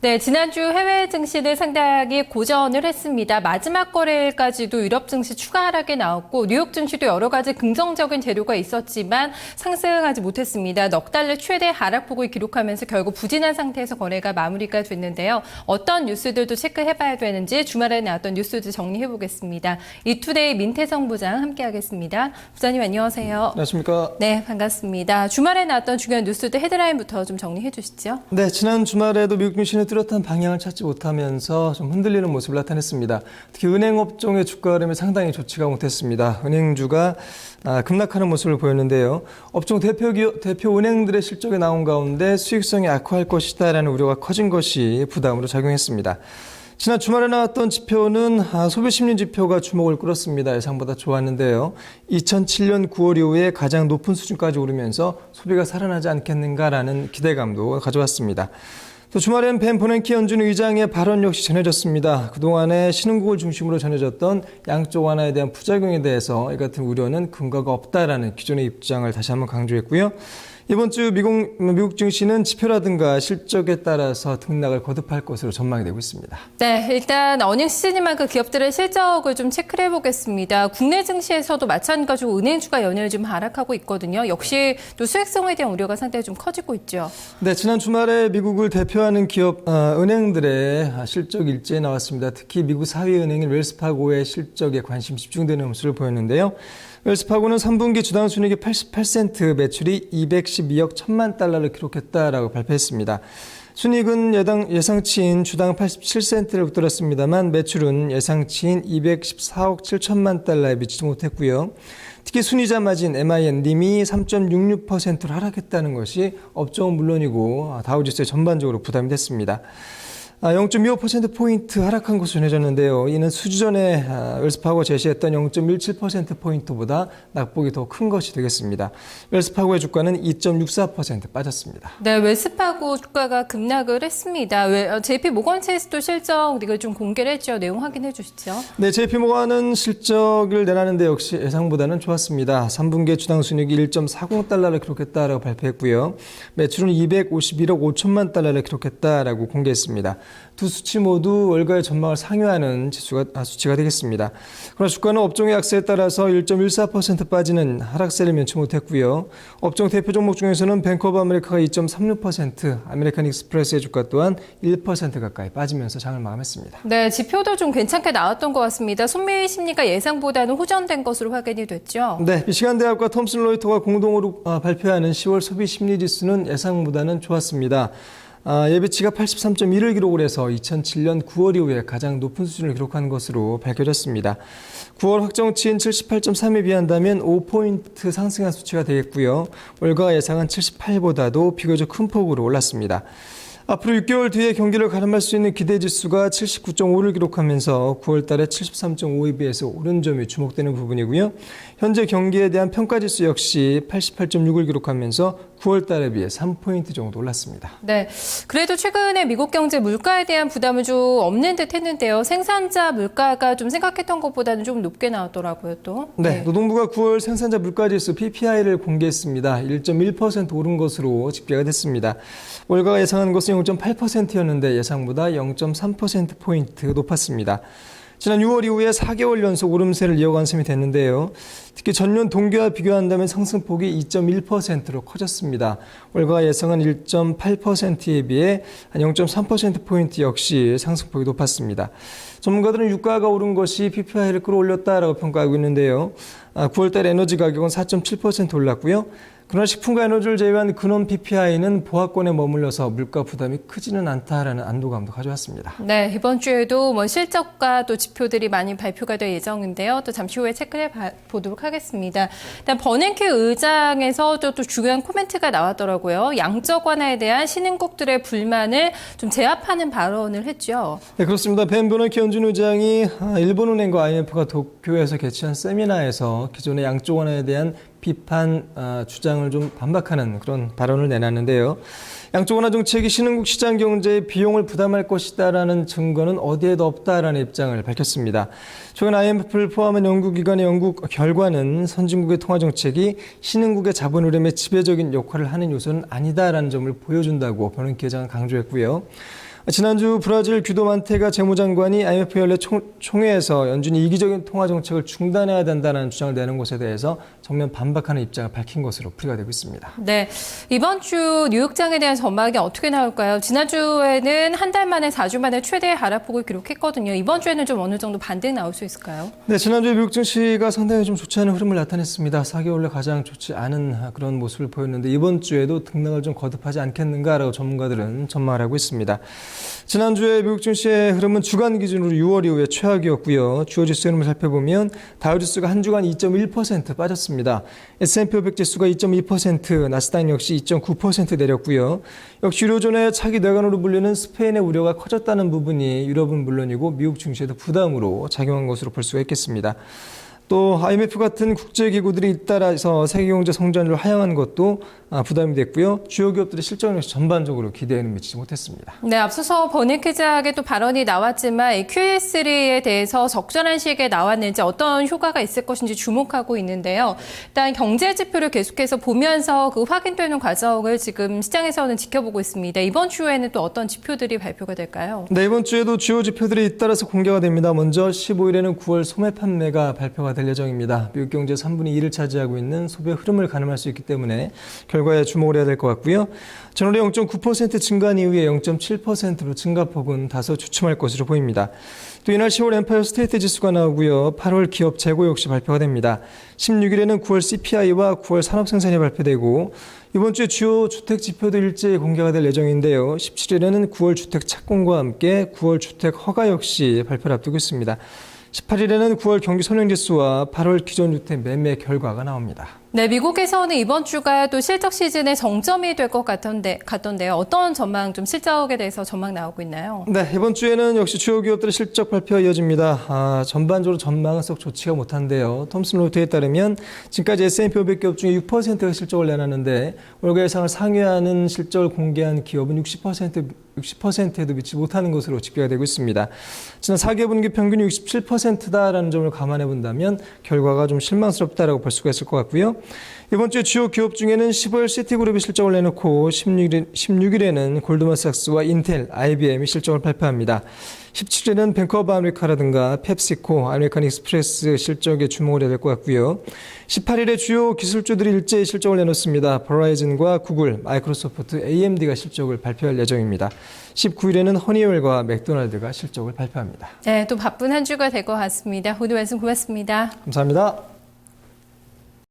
네, 지난주 해외 증시는 상당히 고전을 했습니다. 마지막 거래일까지도 유럽 증시 추가 하락이 나왔고 뉴욕 증시도 여러 가지 긍정적인 재료가 있었지만 상승하지 못했습니다. 넉 달러 최대 하락폭을 기록하면서 결국 부진한 상태에서 거래가 마무리가 됐는데요. 어떤 뉴스들도 체크해봐야 되는지 주말에 나왔던 뉴스들 정리해보겠습니다. 이투데이 민태성 부장 함께하겠습니다. 부장님 안녕하세요. 안녕하십니까. 네, 반갑습니다. 주말에 나왔던 중요한 뉴스들 헤드라인부터 좀 정리해 주시죠. 네, 지난 주말에도 미국 증시는 뚜렷한 방향을 찾지 못하면서 좀 흔들리는 모습을 나타냈습니다. 특히 은행 업종의 주가 흐름이 상당히 좋지가 못했습니다. 은행주가 급락하는 모습을 보였는데요. 업종 대표 은행들의 실적이 나온 가운데 수익성이 악화할 것이다라는 우려가 커진 것이 부담으로 작용했습니다. 지난 주말에 나왔던 지표는 소비 심리 지표가 주목을 끌었습니다. 예상보다 좋았는데요. 2007년 9월 이후에 가장 높은 수준까지 오르면서 소비가 살아나지 않겠는가라는 기대감도 가져왔습니다. 또 주말엔 벤 버냉키 연준 의장의 발언 역시 전해졌습니다. 그동안에 신흥국을 중심으로 전해졌던 양적 완화에 대한 부작용에 대해서 이 같은 우려는 근거가 없다라는 기존의 입장을 다시 한번 강조했고요. 이번 주 미국 증시는 지표라든가 실적에 따라서 등락을 거듭할 것으로 전망이 되고 있습니다. 네, 일단 어닝 시즌인 만큼 기업들의 실적을 좀 체크를 해보겠습니다. 국내 증시에서도 마찬가지로 은행주가 연일 좀 하락하고 있거든요. 역시 또 수익성에 대한 우려가 상당히 좀 커지고 있죠. 네, 지난 주말에 미국을 대표하는 기업 은행들의 실적 일제에 나왔습니다. 특히 미국 4위 은행인 웰스파고의 실적에 관심 집중되는 모습을 보였는데요. 웰스파고는 3분기 주당 순이익이 88센트, 매출이 212억 1천만 달러를 기록했다라고 발표했습니다. 순이익은 예상치인 주당 87센트를 붙들었습니다만 매출은 예상치인 214억 7천만 달러에 미치지 못했고요. 특히 순이자 마진 MIN님이 3.66%로 하락했다는 것이 업종은 물론이고 다우지수에 전반적으로 부담이 됐습니다. 0.25%포인트 하락한 것으로 전해졌는데요. 이는 수주 전에 웰스파고가 제시했던 0.17%포인트보다 낙폭이 더 큰 것이 되겠습니다. 웰스파고의 주가는 2.64% 빠졌습니다. 네, 웰스파고 주가가 급락을 했습니다. JP 모건 체이스도 실적 이걸 좀 공개를 했죠. 내용 확인해 주시죠. 네, JP 모건은 실적을 내놨는데 역시 예상보다는 좋았습니다. 3분기 주당 순이익이 1.40달러를 기록했다라고 발표했고요. 매출은 251억 5천만 달러를 기록했다라고 공개했습니다. 두 수치 모두 월가의 전망을 상회하는 수치가 되겠습니다. 그러나 주가는 업종의 약세에 따라서 1.14% 빠지는 하락세를 면치 못했고요. 업종 대표 종목 중에서는 뱅크 오브 아메리카가 2.36%, 아메리칸 익스프레스의 주가 또한 1% 가까이 빠지면서 장을 마감했습니다. 네, 지표도 좀 괜찮게 나왔던 것 같습니다. 소비 심리가 예상보다는 호전된 것으로 확인이 됐죠. 네, 미시간 대학과 톰슨 로이터가 공동으로 발표하는 10월 소비 심리 지수는 예상보다는 좋았습니다. 예비치가 83.1을 기록을 해서 2007년 9월 이후에 가장 높은 수준을 기록한 것으로 밝혀졌습니다. 9월 확정치인 78.3에 비한다면 5포인트 상승한 수치가 되겠고요. 월가 예상은 78보다도 비교적 큰 폭으로 올랐습니다. 앞으로 6개월 뒤에 경기를 가늠할 수 있는 기대지수가 79.5를 기록하면서 9월 달에 73.5에 비해서 오른 점이 주목되는 부분이고요. 현재 경기에 대한 평가지수 역시 88.6을 기록하면서 9월 달에 비해 3포인트 정도 올랐습니다. 네, 그래도 최근에 미국 경제 물가에 대한 부담은 좀 없는 듯 했는데요. 생산자 물가가 좀 생각했던 것보다는 좀 높게 나왔더라고요, 또. 네, 노동부가 9월 생산자 물가지수 PPI를 공개했습니다. 1.1% 오른 것으로 집계가 됐습니다. 월가가 예상한 것은 0.8%였는데 예상보다 0.3%포인트 높았습니다. 지난 6월 이후에 4개월 연속 오름세를 이어간 셈이 됐는데요. 특히 전년 동기와 비교한다면 상승폭이 2.1%로 커졌습니다. 월가 예상은 1.8%에 비해 한 0.3%포인트 역시 상승폭이 높았습니다. 전문가들은 유가가 오른 것이 PPI를 끌어올렸다라고 평가하고 있는데요. 9월 달 에너지 가격은 4.7% 올랐고요. 그러나 식품과 에너지를 제외한 근원 PPI는 보합권에 머물러서 물가 부담이 크지는 않다라는 안도감도 가져왔습니다. 네, 이번 주에도 실적과 또 지표들이 많이 발표가 될 예정인데요. 또 잠시 후에 체크해 보도록 하겠습니다. 일단 버냉키 의장에서도 또 중요한 코멘트가 나왔더라고요. 양적 완화에 대한 신흥국들의 불만을 좀 제압하는 발언을 했죠. 네, 그렇습니다. 벤 버냉키 연준 의장이 일본은행과 IMF가 도쿄에서 개최한 세미나에서 기존의 양적 완화에 대한 비판 주장을 좀 반박하는 그런 발언을 내놨는데요. 양적 완화 정책이 신흥국 시장 경제에 비용을 부담할 것이다라는 증거는 어디에도 없다라는 입장을 밝혔습니다. 최근 IMF를 포함한 연구기관의 연구 결과는 선진국의 통화 정책이 신흥국의 자본 흐름에 지배적인 역할을 하는 요소는 아니다라는 점을 보여준다고 버냉키 회장은 강조했고요. 지난주 브라질 규도 만테가 재무장관이 IMF 연례 총회에서 연준이 이기적인 통화 정책을 중단해야 된다는 주장을 내는 것에 대해서 정면 반박하는 입장을 밝힌 것으로 풀이가 되고 있습니다. 네, 이번 주 뉴욕장에 대한 전망이 어떻게 나올까요? 지난주에는 한 달 만에 4주 만에 최대의 하락폭을 기록했거든요. 이번 주에는 좀 어느 정도 반등 나올 수 있을까요? 네, 지난주에 미국 증시가 상당히 좀 좋지 않은 흐름을 나타냈습니다. 4개월 내 가장 좋지 않은 그런 모습을 보였는데 이번 주에도 등락을 좀 거듭하지 않겠는가라고 전문가들은 전망을 하고 있습니다. 지난주에 미국 증시의 흐름은 주간 기준으로 6월 이후에 최악이었고요. 주요 지수 흐름을 살펴보면 다우지수가 한 주간 2.1% 빠졌습니다. S&P 500 지수가 2.2%, 나스닥 역시 2.9% 내렸고요. 역시 유로존의 차기 뇌관으로 불리는 스페인의 우려가 커졌다는 부분이 유럽은 물론이고 미국 증시에도 부담으로 작용한 것으로 볼 수가 있겠습니다. 또 IMF 같은 국제기구들이 잇따라서 세계경제 성장률을 하향한 것도 부담이 됐고요. 주요 기업들의 실적 역시 전반적으로 기대에는 미치지 못했습니다. 네, 앞서서 버닝키즈에게 또 발언이 나왔지만 이 QE3에 대해서 적절한 시기에 나왔는지 어떤 효과가 있을 것인지 주목하고 있는데요. 일단 경제 지표를 계속해서 보면서 그 확인되는 과정을 지금 시장에서는 지켜보고 있습니다. 이번 주에는 또 어떤 지표들이 발표가 될까요? 네, 이번 주에도 주요 지표들이 잇따라서 공개가 됩니다. 먼저 15일에는 9월 소매 판매가 발표가 될 예정입니다. 미국 경제 3분의 2를 차지하고 있는 소비의 흐름을 가늠할 수 있기 때문에 결과에 주목을 해야 될 것 같고요. 전월에 0.9% 증가한 이후에 0.7%로 증가폭은 다소 주춤할 것으로 보입니다. 또 이날 10월 엠파이어 스테이트 지수가 나오고요. 8월 기업 재고 역시 발표가 됩니다. 16일에는 9월 CPI와 9월 산업생산이 발표되고 이번 주에 주요 주택 지표도 일제히 공개가 될 예정인데요. 17일에는 9월 주택 착공과 함께 9월 주택 허가 역시 발표를 앞두고 있습니다. 18일에는 9월 경기 선행지수와 8월 기존 주택 매매 결과가 나옵니다. 네, 미국에서는 이번 주가 또 실적 시즌의 정점이 될 것 같던데요. 어떤 전망, 좀 실적에 대해서 전망 나오고 있나요? 네, 이번 주에는 역시 주요 기업들의 실적 발표가 이어집니다. 전반적으로 전망은 썩 좋지가 못한데요. 톰슨 로이터에 따르면 지금까지 S&P 500 기업 중에 6%가 실적을 내놨는데 월가 예상을 상회하는 실적을 공개한 기업은 60%에도 미치지 못하는 것으로 집계가 되고 있습니다. 지난 4개분기 평균이 67%다라는 점을 감안해 본다면 결과가 좀 실망스럽다라고 볼 수가 있을 것 같고요. 이번 주에 주요 기업 중에는 10월 시티그룹이 실적을 내놓고 16일에는 골드만삭스와 인텔, IBM이 실적을 발표합니다. 17일에는 뱅크 오브 아메리카라든가 펩시코, 아메리칸 익스프레스 실적에 주목을 해야 될 것 같고요. 18일에 주요 기술주들이 일제히 실적을 내놓습니다. 버라이즌과 구글, 마이크로소프트, AMD가 실적을 발표할 예정입니다. 19일에는 허니웰과 맥도날드가 실적을 발표합니다. 네, 또 바쁜 한 주가 될 것 같습니다. 오늘 말씀 고맙습니다. 감사합니다.